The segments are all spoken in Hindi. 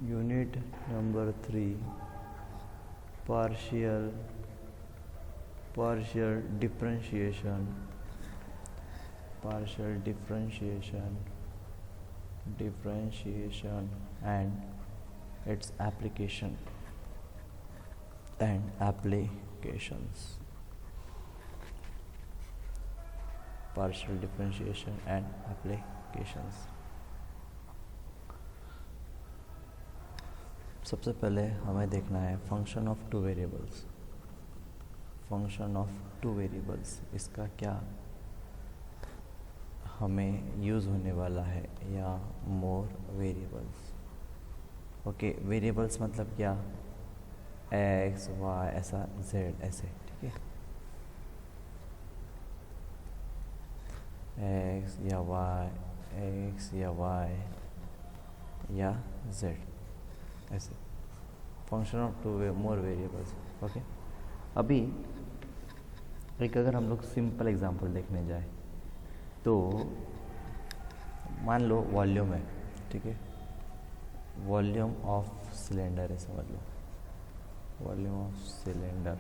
Unit number 3, partial differentiation, and its application and applications. Partial differentiation and applications. सबसे पहले हमें देखना है function of two variables. Function of two variables, इसका क्या हमें यूज़ होने वाला है, या मोर वेरिएबल्स। ओके, वेरिएबल्स मतलब क्या, एक्स वाई ऐसा, जेड ऐसे, ठीक है, एक्स या वाई या जेड ऐसे, function of two more variables. Okay, अभी एक अगर हम लोग सिंपल एग्जांपल देखने जाए तो मान लो वॉल्यूम है, ठीक है, वॉल्यूम ऑफ सिलेंडर है, समझ low volume of cylinder.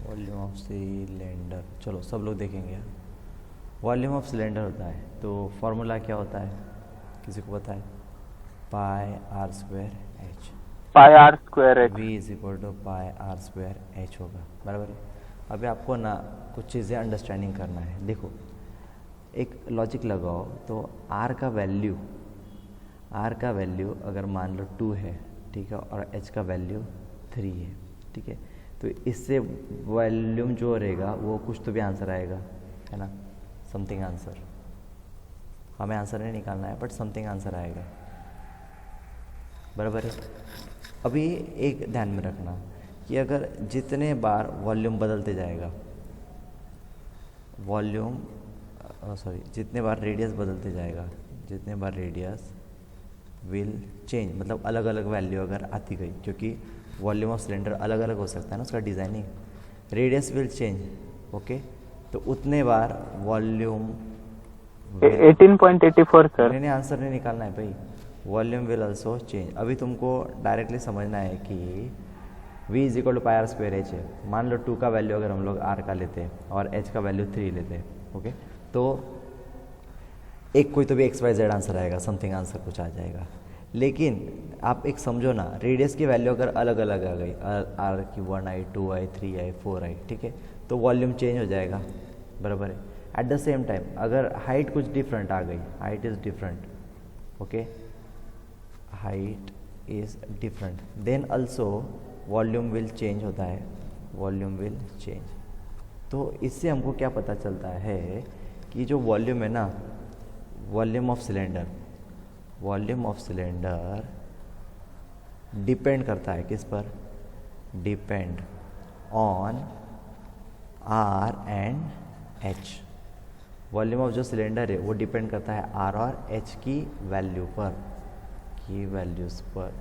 Volume of cylinder, चलो सब लोग देखेंगे। वॉल्यूम ऑफ सिलेंडर होता है तो फॉर्मूला क्या होता है, किसी को पता है? Pi are square h, pi are square h, V is equal to pi are square h होगा, बराबर है। अभी आपको ना कुछ चीज़ें अंडरस्टैंडिंग करना है। देखो, एक लॉजिक लगाओ तो आर का वैल्यू अगर मान लो 2 है, ठीक है, और एच का वैल्यू 3 है, ठीक है, तो इससे वॉल्यूम जो रहेगा वो कुछ तो भी आंसर आएगा, है ना, समथिंग आंसर। हमें आंसर नहीं निकालना है, बट समथिंग आंसर आएगा, बराबर है। अभी एक ध्यान में रखना कि अगर जितने बार वॉल्यूम बदलते जाएगा, जितने बार रेडियस बदलते जाएगा, जितने बार रेडियस विल चेंज, मतलब अलग अलग वैल्यू अगर आती गई, क्योंकि वॉल्यूम ऑफ सिलेंडर अलग अलग हो सकता है ना उसका designing, radius will change, okay, तो उतने बार वॉल्यूम 18.84 सर। मैंने आंसर नहीं निकालना है भाई, वॉल्यूम विल ऑल्सो चेंज। अभी तुमको डायरेक्टली समझना है कि v is equal to pi are square H है। मान लो 2 का वैल्यू अगर हम लोग r का लेते हैं और h का वैल्यू 3 लेते हैं, ओके, तो एक कोई तो भी एक्स वाई जेड आंसर आएगा, समथिंग आंसर कुछ आ जाएगा। लेकिन आप एक समझो ना, रेडियस की वैल्यू अगर अलग अलग आ गई, आर की 1 आई 2 आई 3 आई 4 आई, ठीक है, तो वॉल्यूम चेंज हो जाएगा, बराबर है। एट द सेम टाइम अगर हाइट कुछ डिफरेंट आ गई, height is different, okay, height is different, then also volume will change होता है, वॉल्यूम विल चेंज। तो इससे हमको क्या पता चलता है कि जो वॉल्यूम है ना, वॉल्यूम ऑफ सिलेंडर डिपेंड करता है किस पर, depend on R and H. Volume of जो सिलेंडर है वो डिपेंड करता है आर और एच की वैल्यू पर, की वैल्यूज पर।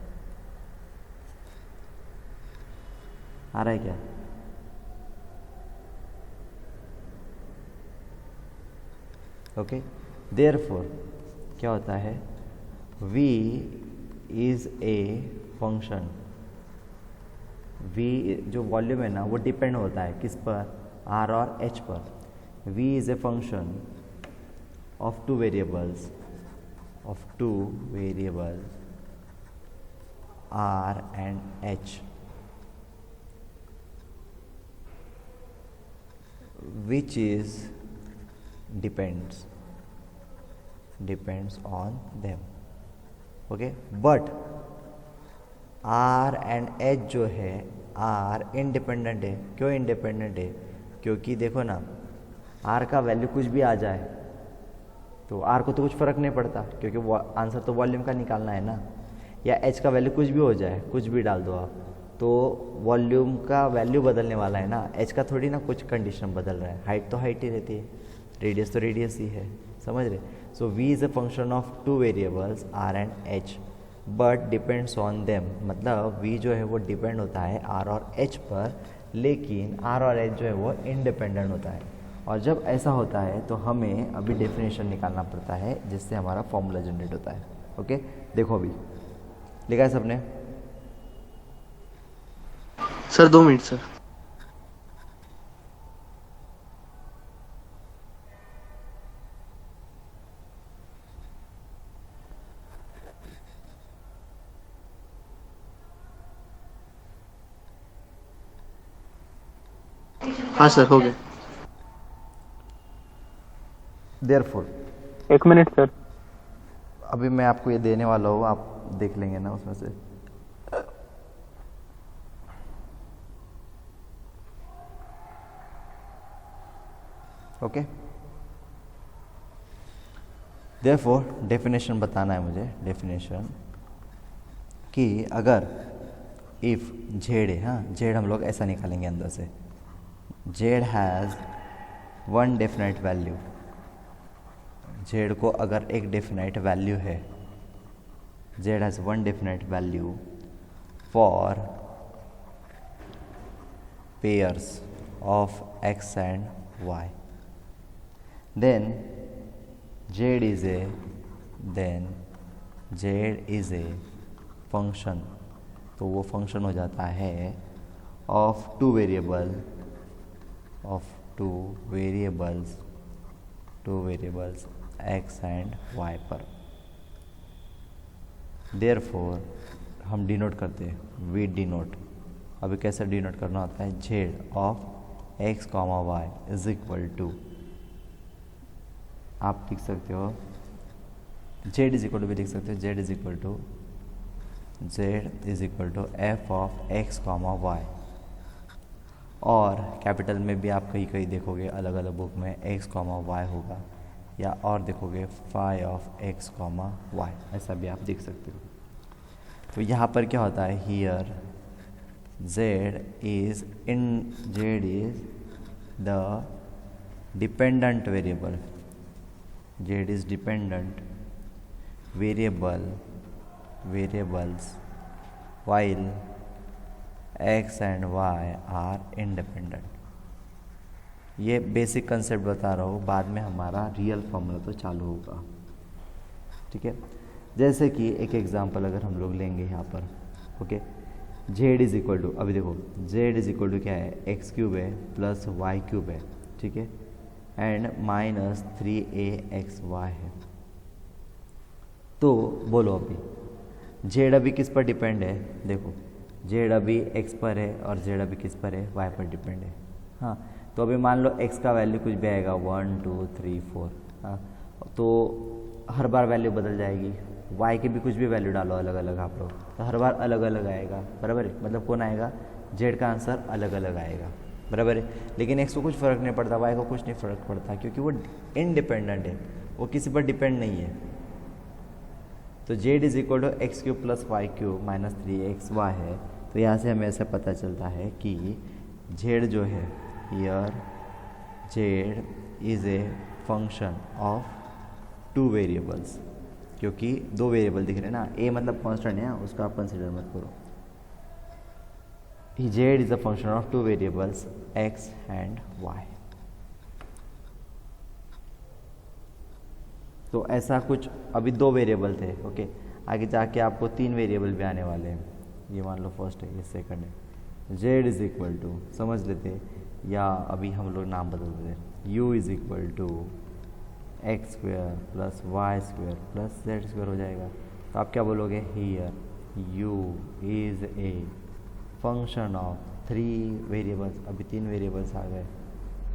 आ रहा है क्या? ओके, देयरफॉर क्या होता है, v is a function, v जो वॉल्यूम है ना वो डिपेंड होता है किस पर, r और h पर। v is a function of two variables, r and h, which is depends on them, okay, but r and h जो है, r इंडिपेंडेंट है। क्यों इंडिपेंडेंट है? क्योंकि देखो ना, r का वैल्यू कुछ भी आ जाए तो r को तो कुछ फ़र्क नहीं पड़ता, क्योंकि आंसर तो वॉल्यूम का निकालना है ना। या h का वैल्यू कुछ भी हो जाए, कुछ भी डाल दो आप, तो वॉल्यूम का वैल्यू बदलने वाला है ना, h का थोड़ी ना कुछ कंडीशन बदल रहा है। हाइट तो हाइट ही रहती है, रेडियस तो रेडियस ही है, समझ रहे। सो v is a function of two variables r and h, but depends on them, मतलब v जो है वो डिपेंड होता है r और h पर, लेकिन आर और एच जो है वो इंडिपेंडेंट होता है। और जब ऐसा होता है तो हमें अभी डेफिनेशन निकालना पड़ता है जिससे हमारा फॉर्मूला जनरेट होता है। ओके, देखो अभी लिखा है सबने? Sir 2 minute sir. हाँ सर हो गया। Therefore 1 minute sir. अभी मैं आपको ये देने वाला हूँ, आप देख लेंगे ना उसमें से। ओके, देयरफॉर डेफिनेशन बताना है मुझे। डेफिनेशन कि अगर इफ़ जेड है, हाँ जेड हम लोग ऐसा निकालेंगे अंदर से, Z has one definite value, Z को अगर एक डेफिनेट वैल्यू है, Z has one definite value for pairs of x and y, then z is a function, तो वो फंक्शन हो जाता है of two variables x and y पर। देयरफॉर हम डिनोट करते हैं, वी डिनोट। अभी कैसे डिनोट करना होता है? Z of X comma Y is equal to, आप लिख सकते हो जेड इज इक्वल टू, भी लिख सकते हो Z is equal to F of X comma Y. और कैपिटल में भी आप कहीं कहीं देखोगे अलग अलग बुक में एक्स कॉमा वाई होगा, या और देखोगे phi of X comma Y, ऐसा भी आप देख सकते हो। तो यहाँ पर क्या होता है? Here z is the dependent variable, z is dependent variables while x and y are independent। ये बेसिक कंसेप्ट बता रहा हूँ, बाद में हमारा रियल फॉर्मूला तो चालू होगा, ठीक है। जैसे कि एक एग्जांपल अगर हम लोग लेंगे यहाँ पर, okay, Z is equal to, अभी देखो जेड इज इक्वल टू क्या है? एक्स क्यूब है प्लस वाई क्यूब है, ठीक है, एंड माइनस 3aXy है। तो बोलो अभी जेड अभी किस पर डिपेंड है? देखो जेड अभी एक्स पर है और जेड अभी किस पर है? वाई पर डिपेंड है। हाँ, तो अभी मान लो एक्स का वैल्यू कुछ भी आएगा 1 2 3 4, हाँ, तो हर बार वैल्यू बदल जाएगी। वाई की भी कुछ भी वैल्यू डालो अलग अलग आप लोग, तो हर बार अलग अलग आएगा, बराबर है? मतलब कौन आएगा? जेड का आंसर अलग अलग आएगा, बराबर है। लेकिन एक्स को कुछ फ़र्क नहीं पड़ता, वाई को कुछ नहीं फ़र्क पड़ता, क्योंकि वो इनडिपेंडेंट है, वो किसी पर डिपेंड नहीं है। तो Z is equal to X cube plus Y cube minus 3xy है। तो यहाँ से हमें ऐसा पता चलता है कि जेड जो है, here Z is a function of two variables, क्योंकि दो वेरिएबल दिख रहे हैं ना, ए मतलब कांस्टेंट है, उसका आप कंसिडर मत करो। Z is a function of two variables X and Y. तो ऐसा कुछ, अभी दो वेरिएबल थे, ओके, आगे जाके आपको 3 वेरिएबल भी आने वाले हैं। ये मान लो फर्स्ट है, ये सेकंड है। जेड इज इक्वल टू समझ लेते, या अभी हम लोग नाम बदल देते, U is equal to X square plus Y square plus Z square हो जाएगा। तो आप क्या बोलोगे? Here U is a function of 3 variables. अभी 3 वेरिएबल्स आ गए,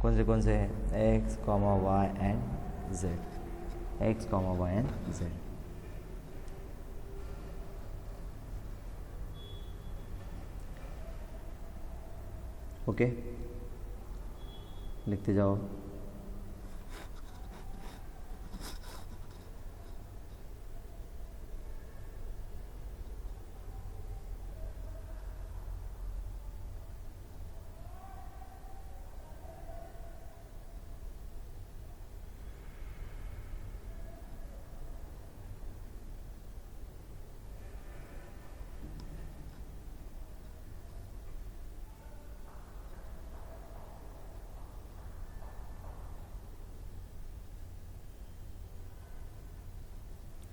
कौन से हैं? X comma Y and Z, X comma Y and Z. Okay, लिखते जाओ।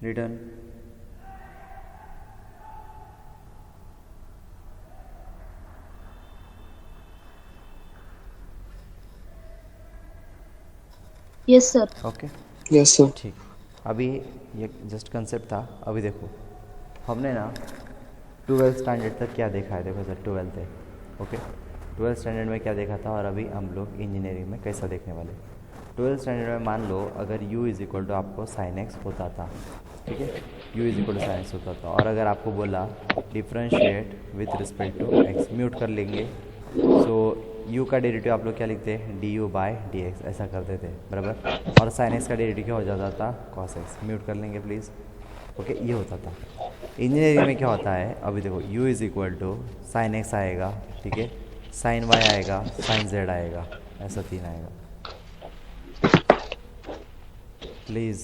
Return. Yes sir. Okay yes sir. ठीक। अभी ये जस्ट कंसेप्ट था। अभी देखो हमने ना 12th स्टैंडर्ड तक क्या देखा है, देखो सर 12th है। ओके 12th स्टैंडर्ड में क्या देखा था और अभी हम लोग इंजीनियरिंग में कैसा देखने वाले। 12th स्टैंडर्ड में मान लो अगर u इज़ इक्वल टू आपको साइन एक्स होता था, ठीक है, u is equal to sine X होता था, और अगर आपको बोला differentiate with respect to x, mute कर लेंगे। सो u का डेरिवेटिव आप लोग क्या लिखते हैं, du बाय dx, ऐसा करते थे बराबर। और साइन एक्स का डेरिवेटिव क्या हो जाता था, cos x, म्यूट कर लेंगे प्लीज़। ओके ये होता था। इंजीनियरिंग में क्या होता है, अभी देखो u is equal to sine X आएगा, ठीक है, साइन y आएगा, साइन z आएगा, ऐसा 3 आएगा। Please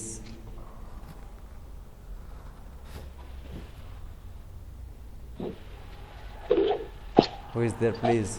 who is there please.